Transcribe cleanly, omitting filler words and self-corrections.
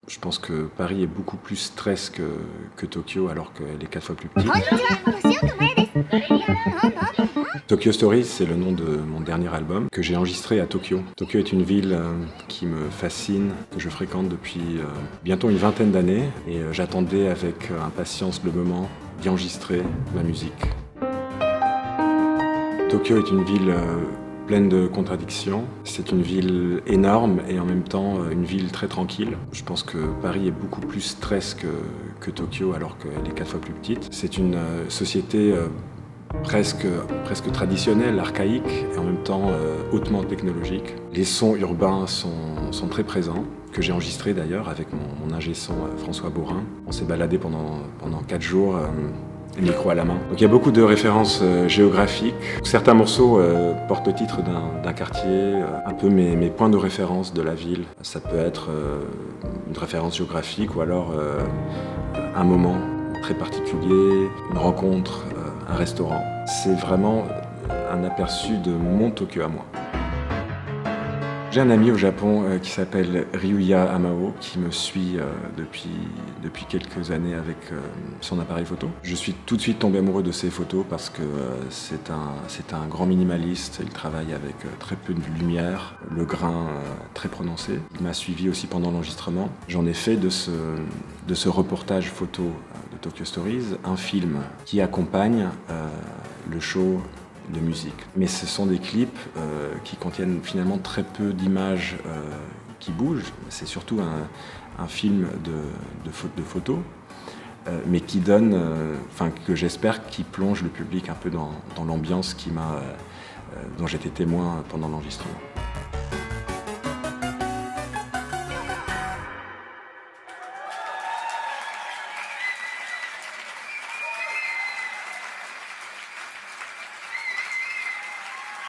Je pense que Paris est beaucoup plus stress que Tokyo, alors qu'elle est 4 fois plus petite. Tokyo Stories, c'est le nom de mon dernier album que j'ai enregistré à Tokyo. Tokyo est une ville qui me fascine, que je fréquente depuis bientôt une vingtaine d'années, et j'attendais avec impatience le moment d'y enregistrer ma musique. Tokyo est une ville pleine de contradictions. C'est une ville énorme et en même temps une ville très tranquille. Je pense que Paris est beaucoup plus stress que Tokyo, alors qu'elle est 4 fois plus petite. C'est une société presque traditionnelle, archaïque et en même temps hautement technologique. Les sons urbains sont très présents, que j'ai enregistrés d'ailleurs avec mon ingé son François Beaurin. On s'est baladé pendant 4 jours. Le micro à la main. Donc il y a beaucoup de références géographiques. Certains morceaux portent le titre d'un quartier, un peu mes points de référence de la ville. Ça peut être une référence géographique ou alors un moment très particulier, une rencontre, un restaurant. C'est vraiment un aperçu de mon Tokyo à moi. J'ai un ami au Japon qui s'appelle Ryuya Amao, qui me suit depuis quelques années avec son appareil photo. Je suis tout de suite tombé amoureux de ses photos parce que c'est un grand minimaliste. Il travaille avec très peu de lumière, le grain très prononcé. Il m'a suivi aussi pendant l'enregistrement. J'en ai fait de ce reportage photo de Tokyo Stories un film qui accompagne le show de musique. Mais ce sont des clips qui contiennent finalement très peu d'images qui bougent. C'est surtout un film de photos, mais qui donne, que j'espère qui plonge le public un peu dans l'ambiance dont j'étais témoin pendant l'enregistrement.